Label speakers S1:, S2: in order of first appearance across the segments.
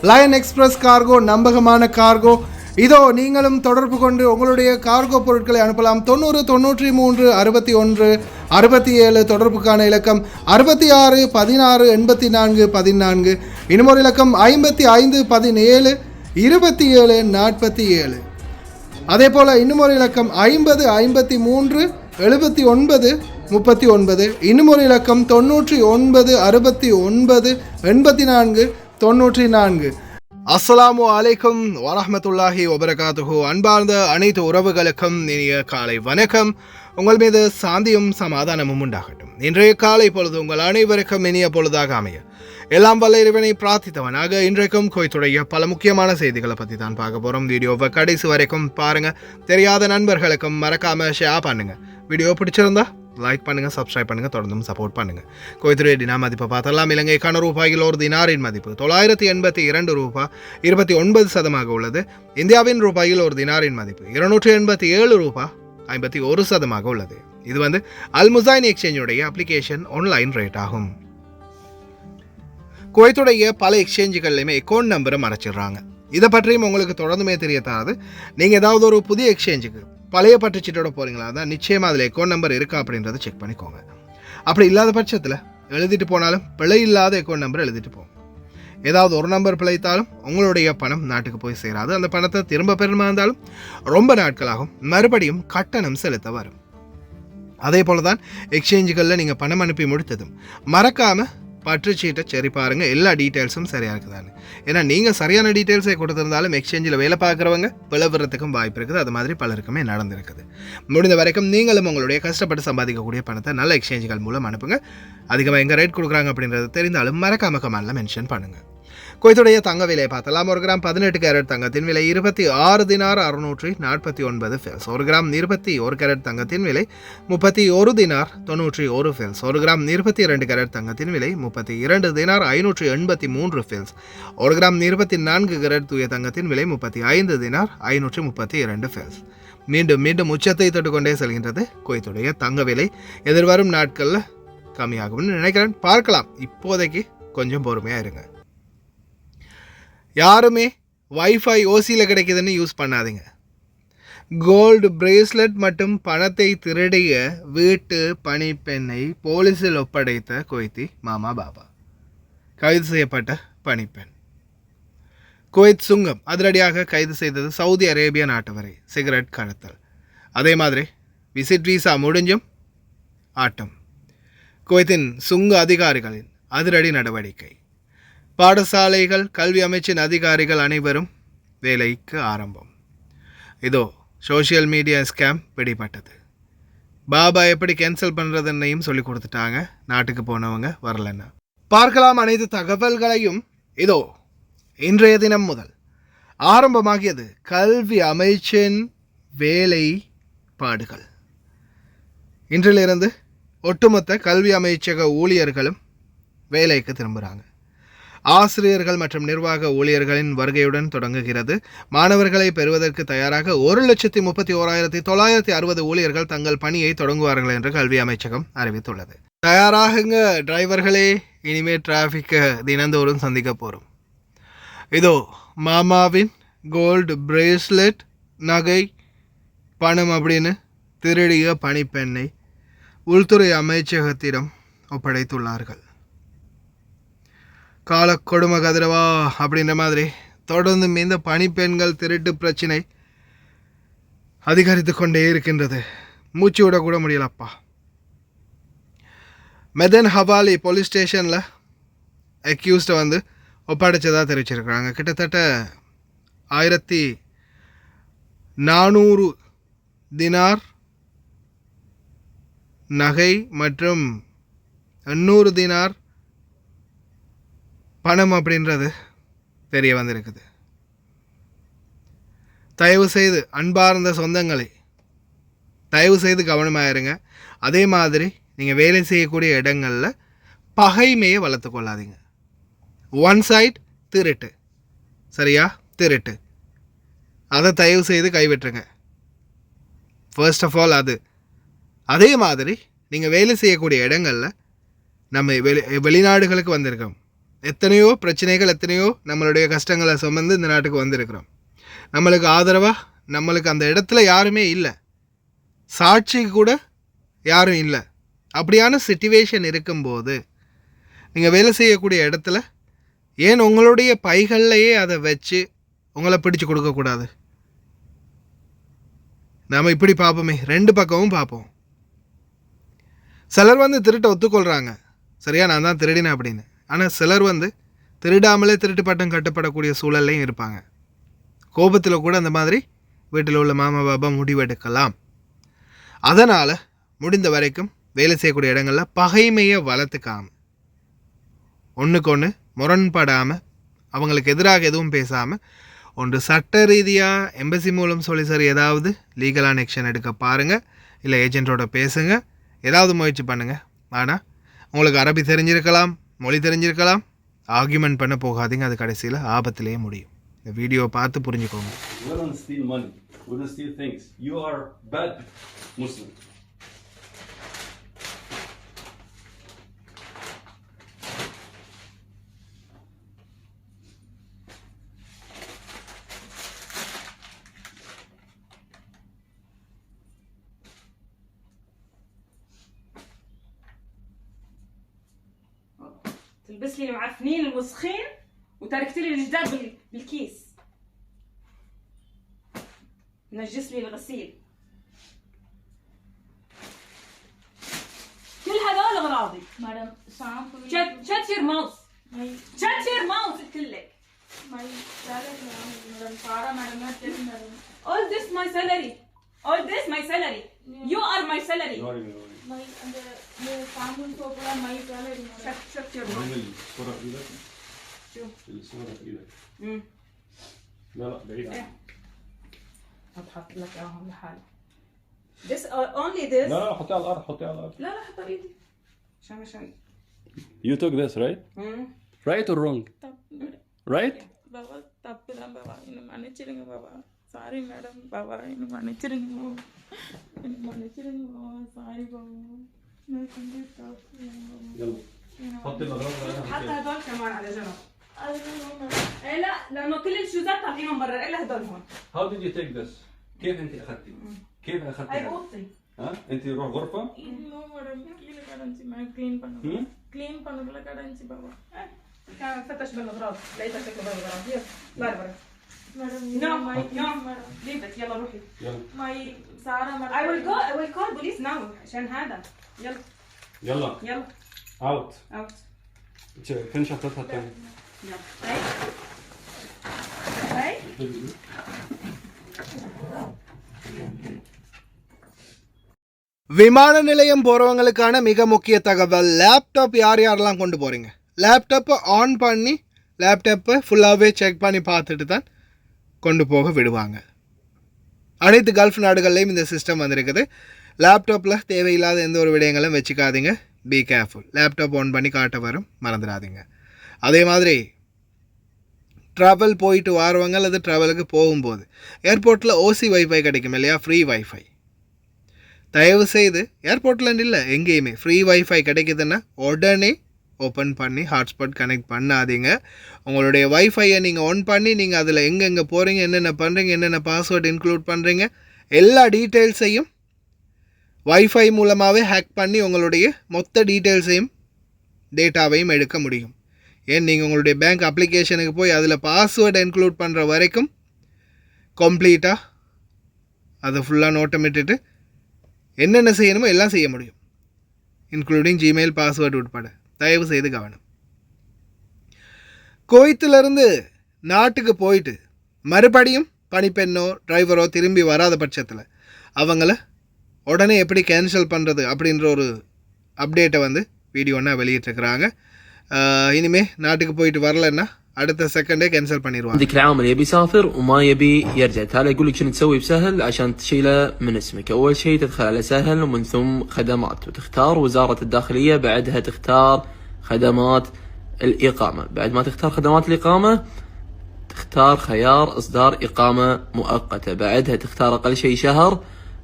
S1: Line express cargo நம்பகமான cargo. இதோ நீங்களும் தொடர்பு கொண்டு உங்களுடைய கார்கோ பொருட்களை அனுப்பலாம். 90 93 61 67 தொடர்புக்கான இலக்கம் 66 16 84 14. இன்னொரு இலக்கம் 55 17 27 47. அதே போல் இன்னுமொரு இலக்கம் 50 53 79 39. இன்னுமொரு இலக்கம் 99 69 84 94. அஸ்ஸலாமு அலைக்கும் வரஹ்மத்துல்லாஹி வபரகாத்துஹு. அன்பார்ந்த அனைத்து உறவுகளுக்கும் இனிய காலை வணக்கம். உங்கள் மீது சாந்தியும் சமாதானமும் உண்டாகட்டும். இன்றைய காலை பொழுது உங்கள் அனைவருக்கும் இனிய பொழுதாக அமைய எல்லாம் வல்ல இறைவனை பிரார்த்தித்தவனாக இன்றைக்கும் கோயத்துடைய பல முக்கியமான செய்திகளை பற்றி தான் பார்க்க போகிறோம். வீடியோவை கடைசி வரைக்கும் பாருங்கள். தெரியாத நண்பர்களுக்கும் மறக்காமல் ஷேர் பண்ணுங்கள். வீடியோ பிடிச்சிருந்தா லைக் பண்ணுங்கள், சப்ஸ்கிரைப் பண்ணுங்கள், தொடர்ந்தும் சப்போர்ட் பண்ணுங்கள். கோயத்துடைய டினா மதிப்பை பார்த்தலாம். இலங்கைக்கான ரூபாயில் ஒரு தினாரின் மதிப்பு 982 ரூபாய் 29% உள்ளது. இந்தியாவின் ரூபாயில் ஒரு தினாரின் மதிப்பு 287 ரூபாய் 51% உள்ளது. இது அல் முசைன் எக்ஸ்சேஞ்சுடைய அப்ளிகேஷன் ஆன்லைன் ரேட் ஆகும். குவைத்துடைய பல எக்ஸ்சேஞ்சுகள்லையுமே அக்கௌண்ட் நம்பரை மறைச்சிடுறாங்க. இதை பற்றியும் உங்களுக்கு தொடர்ந்துமே தெரியத்தாது. நீங்கள் ஏதாவது ஒரு புதிய எக்ஸ்சேஞ்சுக்கு பழைய பற்றுச்சீட்டோட போகிறீங்களா தான் நிச்சயமாக அதில் அக்கௌண்ட் நம்பர் இருக்கா அப்படின்றத செக் பண்ணிக்கோங்க. அப்படி இல்லாத பட்சத்தில் எழுதிட்டு போனாலும் பிழை இல்லாத அக்கௌண்ட் நம்பர் எழுதிட்டு போங்க. ஏதாவது ஒரு நம்பர் பிழைத்தாலும் உங்களுடைய பணம் நாட்டுக்கு போய் சேராது. அந்த பணத்தை திரும்ப பெறுமா இருந்தாலும் ரொம்ப நாட்களாகும். மறுபடியும் கட்டணம் செலுத்த வரும். அதே போல தான் எக்ஸ்சேஞ்சுகளில் நீங்கள் பணம் அனுப்பி முடித்ததும் மறக்காமல் பற்றுச்சீட்டை சரி பாருங்கள், எல்லா டீட்டெயில்ஸும் சரியாக இருக்குதான்னு. ஏன்னா நீங்கள் சரியான டீட்டெயில்ஸை கொடுத்துருந்தாலும் எக்ஸ்சேஞ்சில் வேலை பார்க்குறவங்க பிளவுறதுக்கும் வாய்ப்பு இருக்குது. அது மாதிரி பலருக்குமே நடந்திருக்குது. முடிந்த வரைக்கும் நீங்களும் உங்களுடைய கஷ்டப்பட்டு சம்பாதிக்கக்கூடிய பணத்தை நல்ல எக்ஸ்சேஞ்சுகள் மூலம் அனுப்புங்க. அதிகமாக எங்கே ரேட் கொடுக்குறாங்க அப்படின்றது தெரிந்தாலும் மறக்காம கமெண்ட்ல மென்ஷன் பண்ணுங்கள். குவைத்துடைய தங்க விலையை பார்த்தலாம். 1 கிராம் 18 கேரட் தங்கத்தின் விலை 26 தினார் 649 ஃபெல்ஸ். 1 கிராம் 21 கேரட் தங்கத்தின் விலை 31 தினார் 91 ஃபெல்ஸ். 1 கிராம் 22 கேரட் தங்கத்தின் விலை 32 தினார் 583 ஃபெல்ஸ். 1 கிராம் 24 கேரட் தூய தங்கத்தின் விலை 35 தினார் 532 ஃபெல்ஸ். மீண்டும் மீண்டும் உச்சத்தை தொட்டுக்கொண்டே செல்கின்றது குவைத்துடைய தங்க விலை. எதிர்வரும் நாட்களில் கம்மியாகும்னு நினைக்கிறேன். பார்க்கலாம். இப்போதைக்கு கொஞ்சம் பொறுமையாக இருங்க. யாருமே வைஃபை ஓசியில் கிடைக்குதுன்னு யூஸ் பண்ணாதீங்க. கோல்டு பிரேஸ்லெட் மற்றும் பணத்தை திருடிய வீட்டு பணிப்பெண்ணை போலீஸில் ஒப்படைத்த குவைத்தி மாமா பாபா. கைது செய்யப்பட்ட பணிப்பெண். குவைத் சுங்கம் அதிரடியாக கைது செய்தது சவுதி அரேபியா நாட்டவரை. சிகரெட் கடத்தல். அதே மாதிரி விசிட் வீசா முடிஞ்சும் ஆட்டம். குவைத்தின் சுங்க அதிகாரிகளின் அதிரடி நடவடிக்கை. பாடசாலைகள் கல்வி அமைச்சின் அதிகாரிகள் அனைவரும் வேலைக்கு ஆரம்பம். இதோ சோஷியல் மீடியா ஸ்கேம் பிடிபட்டது. பாபா எப்படி கேன்சல் பண்ணுறதுன்னையும் சொல்லி கொடுத்துட்டாங்க. நாட்டுக்கு போனவங்க வரலன்னா பார்க்கலாம். அனைத்து தகவல்களையும் இதோ இன்றைய தினம் முதல் ஆரம்பமாகியது கல்வி அமைச்சின் வேலைப்பாடுகள். இன்றிலிருந்து ஒட்டுமொத்த கல்வி அமைச்சக ஊழியர்களும் வேலைக்கு திரும்புகிறாங்க. ஆசிரியர்கள் மற்றும் நிர்வாக ஊழியர்களின் வருகையுடன் தொடங்குகிறது. மாணவர்களை பெறுவதற்கு தயாராக 1,31,960 ஊழியர்கள் தங்கள் பணியை தொடங்குவார்கள் என்று கல்வி அமைச்சகம் அறிவித்துள்ளது. தயாராகுங்க டிரைவர்களே, இனிமேல் டிராஃபிக்கை தினந்தோறும் சந்திக்க போகிறோம். இதோ மாமாவின் கோல்டு பிரேஸ்லெட், நகை, பணம் அப்படின்னு திருடிய பணிப்பெண்ணை உள்துறை அமைச்சகத்திடம் ஒப்படைத்துள்ளார்கள். கால கொடுமை கதிரவா அப்படின்ற மாதிரி தொடர்ந்து இந்த பணிப்பெண்கள் திருட்டு பிரச்சனை அதிகரித்து கொண்டே இருக்கின்றது. மூச்சு விடக்கூட முடியலப்பா. மெதன் ஹவாலி போலீஸ் ஸ்டேஷனில் அக்யூஸ்டை ஒப்படைச்சதாக தெரிவிச்சிருக்கிறாங்க. கிட்டத்தட்ட 1400 தினார் நகை மற்றும் 800 தினார் பணம் அப்படின்றது தெரிய வந்திருக்குது. தயவு செய்து அன்பார்ந்த சொந்தங்களை தயவு செய்து கவனமாக இருங்க. அதே மாதிரி நீங்கள் வேலை செய்யக்கூடிய இடங்களில் பகைமையை வளர்த்து கொள்ளாதீங்க. ஒன் சைட் திருட்டு, சரியா? திருட்டு, அதை தயவு செய்து கைவிட்டுருங்க. ஃபர்ஸ்ட் ஆஃப் ஆல் அது. அதே மாதிரி நீங்கள் வேலை செய்யக்கூடிய இடங்களில் நம்ம வெளிநாடுகளுக்கு வந்திருக்கோம், எத்தனையோ பிரச்சனைகள், எத்தனையோ நம்மளுடைய கஷ்டங்களை சுமந்து இந்த நாட்டுக்கு வந்திருக்கிறோம். நம்மளுக்கு ஆதரவாக நம்மளுக்கு அந்த இடத்துல யாருமே இல்லை, சாட்சிக்கு கூட யாரும் இல்லை. அப்படியான சிச்சுவேஷன் இருக்கும்போது நீங்கள் வேலை செய்யக்கூடிய இடத்துல ஏன் உங்களுடைய பைகள்லையே அதை வச்சு உங்களை பிடிச்சு கொடுக்கக்கூடாது? நாம் இப்படி பார்ப்போமே, ரெண்டு பக்கமும் பார்ப்போம். சிலர் வந்து திருட்ட ஒத்துக்கொள்கிறாங்க, சரியா நான் தான் திருடினேன் அப்படின்னு. ஆனால் சிலர் வந்து திருடாமலே திருட்டு பட்டம் கட்டப்படக்கூடிய சூழல்லையும் இருப்பாங்க. கோபத்தில் கூட அந்த மாதிரி வீட்டில் உள்ள மாமா பாபா முடிவெடுக்கலாம். அதனால் முடிந்த வரைக்கும் வேலை செய்யக்கூடிய இடங்களில் பகைமையை வளர்த்துக்காமல், ஒன்றுக்கு ஒன்று முரண்படாமல், அவங்களுக்கு எதிராக எதுவும் பேசாமல், ஒன்று சட்ட ரீதியாக எம்பசி மூலம் சொல்லி சரி ஏதாவது லீகலான ஆக்ஷன் எடுக்க பாருங்கள், இல்லை ஏஜென்ட்டோட பேசுங்க, ஏதாவது முயற்சி பண்ணுங்கள். ஆனால் உங்களுக்கு அரபி தெரிஞ்சிருக்கலாம், மொழி தெரிஞ்சிருக்கலாம், ஆர்கியூமெண்ட் பண்ண போகாதீங்க, அது கடைசியில் ஆபத்திலேயே முடியும். இந்த வீடியோவை பார்த்து புரிஞ்சுக்கோங்க.
S2: تلبس لي المعفنين الوسخين وتركت لي الجداد بالكيس. نجس لي الغسيل. كل هذول اغراضي. مدام شامبو. shut your mouth. shut your mouth قلت لك. مدام سارة مدام all this my salary. all this my salary. you are my salary. My and the family program my salary. shut your mouth. الصورة في ايدك. شوف الصورة في ايدك. لا بعيد عنك. هتحط لك اهو لحالك. this only this. لا حطيها على الارض، حطيها على الارض. لا حطها بايدي عشان
S3: you took this right? right or wrong? right?
S2: Baba தப்பு தான் பாபா, என்ன மன்னிச்சிடுங்க Baba. Sorry madam Baba, என்ன மன்னிச்சிடுங்க பாபா, என்ன மன்னிச்சிடுங்க Baba. Sorry Baba, நான் செஞ்ச தப்பு.
S3: يلا حط الاغراض
S2: حتى هدول كمان على جنب. ايه لا، لانه كل الشوزات طالعين برا الا هدول هون.
S3: how did you take this؟ كيف انت اخذتي؟ كيف اخذتي؟
S2: هاي اوضتي.
S3: ها انت روح غرفه؟
S2: نو مدام كيلو كرنسي ما كلين பண்ணு. كلين பண்ணல كرنسي بابا. كان فتش بالاغراض لقيتها شكله بالاغراض. يلا لا برا مدام. نو مدام leave it. يلا روحي.
S3: يلا
S2: ماي ساره مدام. I will call police now عشان هذا. يلا
S3: out
S2: out.
S3: فين شنطتها الثانيه؟
S2: يلا هاي
S1: விமான நிலையம் போகிறவங்களுக்கான மிக முக்கிய தகவல், லேப்டாப் யார் யாரெல்லாம் கொண்டு போகிறீங்க, லேப்டாப்பை ஆன் பண்ணி லேப்டாப்பை ஃபுல்லாகவே செக் பண்ணி பார்த்துட்டு தான் கொண்டு போக விடுவாங்க. அனைத்து கல்ஃப் நாடுகள்லேயும் இந்த சிஸ்டம் வந்திருக்குது. லேப்டாப்பில் தேவையில்லாத எந்த ஒரு விடயங்களும் வச்சுக்காதீங்க. Be careful. லேப்டாப் ஆன் பண்ணி காட்ட வரும், மறந்துடாதீங்க. அதே மாதிரி ட்ராவல் போயிட்டு வாரவங்க அல்லது ட்ராவலுக்கு போகும்போது ஏர்போர்ட்டில் ஓசி வைஃபை கிடைக்கும் இல்லையா, ஃப்ரீ வைஃபை. தயவு செய்து ஏர்போர்ட்டில் இல்லை, எங்கேயுமே ஃப்ரீ வைஃபை கிடைக்குதுன்னா உடனே ஓப்பன் பண்ணி ஹாட்ஸ்பாட் கனெக்ட் பண்ணாதீங்க. உங்களுடைய வைஃபையை நீங்கள் ஆன் பண்ணி நீங்கள் அதில் எங்கெங்கே போகிறீங்க, என்னென்ன பண்ணுறீங்க, என்னென்ன பாஸ்வேர்டு இன்க்ளூட் பண்ணுறீங்க, எல்லா டீட்டெயில்ஸையும் வைஃபை மூலமாகவே ஹேக் பண்ணி உங்களுடைய மொத்த டீட்டெயில்ஸையும் டேட்டாவையும் எடுக்க முடியும். ஏன் நீங்கள் உங்களுடைய பேங்க் அப்ளிகேஷனுக்கு போய் அதில் பாஸ்வேர்டு இன்க்ளூட் பண்ணுற வரைக்கும் கம்ப்ளீட்டாக அதை ஃபுல்லாக நோட்டமிட்டுட்டு என்னென்ன செய்யணுமோ எல்லாம் செய்ய முடியும், இன்க்ளூடிங் ஜிமெயில் பாஸ்வேர்டு உட்பட. தயவு செய்து கவனம். குவைத்திலிருந்து நாட்டுக்கு போயிட்டு மறுபடியும் பணிப்பெண்ணோ டிரைவரோ திரும்பி வராத பட்சத்தில் அவங்கள உடனே எப்படி கேன்சல் பண்ணுறது அப்படின்ற ஒரு அப்டேட்டை வந்து வீடியோன்னா வெளியிட்டிருக்கிறாங்க. இனிமே நாட்டுக்கு போயிட்டு வரலன்னா அடுத்த செகண்டே கேன்சல் பண்ணிடுவாங்க.
S4: عندك العامل يبي يسافر وما يبي يرجع، تعال اقول لك شنو تسوي بسهل عشان تشيله من اسمك. اول شيء تدخل على سهل ومن ثم خدمات وتختار وزارة الداخلية، بعدها تختار خدمات الإقامة. بعد ما تختار خدمات الإقامة تختار خيار إصدار إقامة مؤقتة. بعدها تختار أقل شيء شهر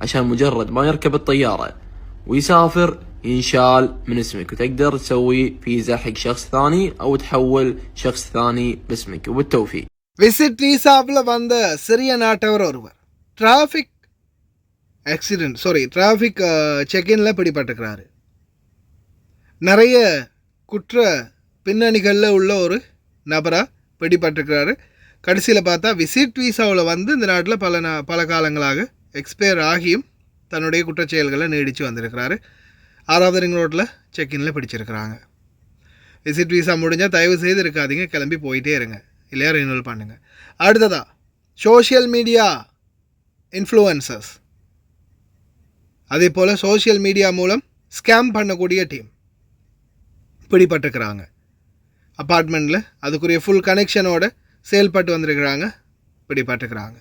S4: عشان مجرد ما يركب الطيارة ويسافر ينشال من اسمك، وتقدر تسوي فيزا حق شخص ثاني أو تحول شخص ثاني باسمك. وبالتوفيق.
S1: விசிட் விசாவில் வந்த சிறிய நாட்டவர் ஒருவர் டிராஃபிக் செக்இனில் பிடிபட்டுக்கிறாரு. நிறைய குற்ற பின்னணிகளில் உள்ள ஒரு நபராக பிடிபட்டுக்கிறாரு. கடைசியில் பார்த்தா விசிட் விசாவில் வந்து இந்த நாட்டில் பல காலங்களாக எக்ஸ்பயர் ஆகியும் தன்னுடைய குற்றச்செயல்களை நீடித்து வந்திருக்கிறாரு. 6வது ரிங் ரோட்டில் செக்இனில் பிடிச்சிருக்கிறாங்க. விசிட் விசா முடிஞ்சால் தயவு செய்து இருக்காதீங்க, கிளம்பி போயிட்டே இருங்க, இல்லையா ரினியூவல் பண்ணுங்கள். அடுத்ததாக சோஷியல் மீடியா இன்ஃப்ளூயன்சர்ஸ், அதே போல் சோஷியல் மீடியா மூலம் ஸ்கேம் பண்ணக்கூடிய டீம் பிடிபட்டுக்கிறாங்க. அப்பார்ட்மெண்ட்டில் அதுக்குரிய ஃபுல் கனெக்ஷனோடு செயல்பட்டு வந்திருக்கிறாங்க, பிடிபட்டுக்கிறாங்க.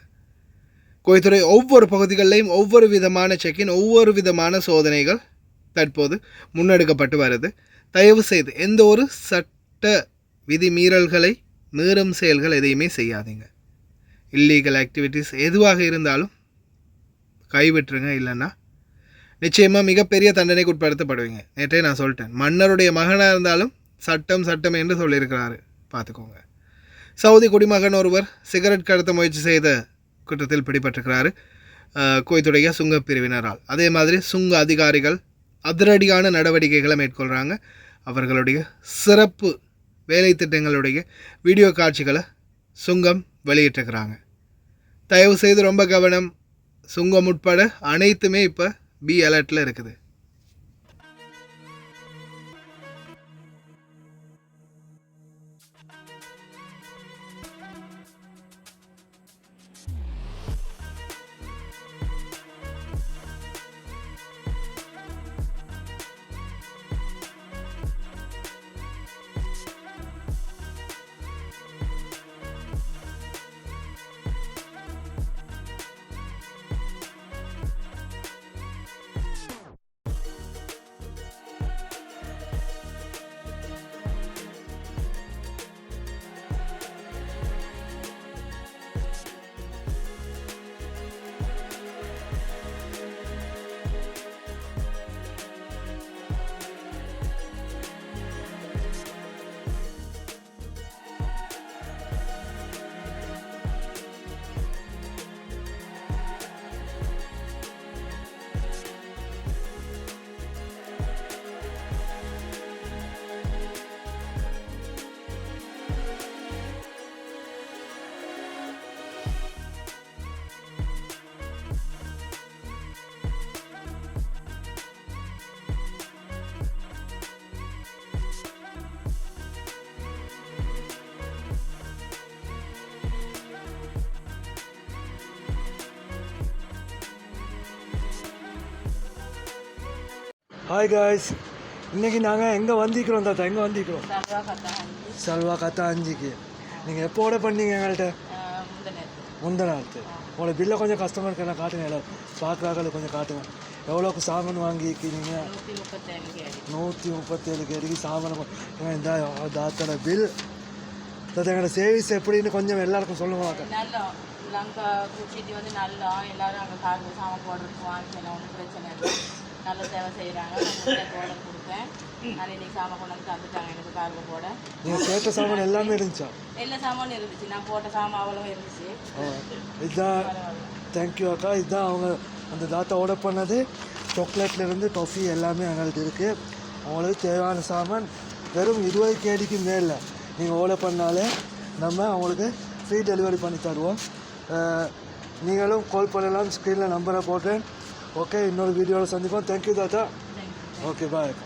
S1: கோயத்துறை ஒவ்வொரு பகுதிகளிலையும் ஒவ்வொரு விதமான செக்கின், ஒவ்வொரு விதமான சோதனைகள் தற்போது முன்னெடுக்கப்பட்டு வருது. தயவு செய்து எந்த ஒரு சட்ட விதிமீறல்களை மீறும் செயல்கள் எதையுமே செய்யாதீங்க. இல்லீகல் ஆக்டிவிட்டீஸ் எதுவாக இருந்தாலும் கைவிட்டுருங்க, இல்லைன்னா நிச்சயமாக மிகப்பெரிய தண்டனைக்கு உட்படுத்தப்படுவீங்க. நேற்றே நான் சொல்லிட்டேன், மன்னருடைய மகனாக இருந்தாலும் சட்டம் என்று சொல்லியிருக்கிறாரு, பார்த்துக்கோங்க. சவுதி குடிமகன் ஒருவர் சிகரெட் கடத்த முயற்சி செய்த குற்றத்தில் பிடிபட்டிருக்கிறாரு குவைத்துடைய சுங்க பிரிவினரால். அதே மாதிரி சுங்க அதிகாரிகள் அதிரடியான நடவடிக்கைகளை மேற்கொள்கிறாங்க. அவர்களுடைய சிறப்பு வேலை திட்டங்களுடைய வீடியோ காட்சிகளை சுங்கம் வெளியிட்டிருக்கிறாங்க. தயவு செய்து ரொம்ப கவனம். சுங்கம் உட்பட அனைத்துமே இப்போ பி அலர்ட்டில் இருக்குது.
S5: ஹாய் காய்ஸ், இன்றைக்கி நாங்கள் எங்கே வந்திக்கிறோம் தாத்தா? எங்கே வந்திக்கிறோம்? சல்வா கத்தா 5க்கு. நீங்கள் எப்போ ஆர்டர் பண்ணீங்க எங்கள்கிட்ட? முந்த நேரத்து. உங்களோட பில்லை கொஞ்சம் கஸ்டமருக்கு என்ன காட்டுங்க, எல்லாம் பார்க்குறாங்க, கொஞ்சம் காட்டுங்க. எவ்வளோக்கு சாமான் வாங்கிக்கிறீங்க? 137 கேடிக்கு சாமான். இந்த தாத்தோட பில். தாத்தா எங்களோட சேவிஸ் எப்படின்னு கொஞ்சம் எல்லாருக்கும் சொல்லுவாங்க.
S6: லங்கா கூட்டிட்டு வந்து நல்லா எல்லாரும் அங்கே காருக்கு சாமான் போடுறதுக்கு வாங்கிக்கலாம், ஒன்றும் பிரச்சனை இல்லை. நல்ல சேவை செய்கிறாங்க. நான் ஆர்டர் கொடுத்தேன், நான் இன்னைக்கு சாமான் கொண்டு வந்து தந்துட்டாங்க எனக்கு காருக்கு போட.
S5: நீங்கள் கேட்ட சாமான் எல்லாமே இருந்துச்சா?
S6: எல்லா சாமானும் இருந்துச்சு, நான் போட்ட சாமான் அவ்வளோ இருந்துச்சு.
S5: இதுதான், தேங்க்யூ அக்கா. இதுதான் அவங்க அந்த தாத்தா ஆர்டர் பண்ணது. சாக்லேட்லேருந்து டொஃபி எல்லாமே எங்களுக்கு இருக்குது. அவங்களுக்கு தேவையான சாமான் வெறும் 20 கேடிக்கு மேலே நீங்கள் ஆர்டர் பண்ணாலே நம்ம அவங்களுக்கு ஃப்ரீ டெலிவரி பண்ணி தருவோம். நீங்களும் கால் பண்ணலாம், ஸ்க்ரீனில் நம்பரை போட்டேன். ஓகே, இன்னொரு வீடியோவில் சந்திப்போம். தேங்க்யூ தாத்தா. ஓகே, பாய்.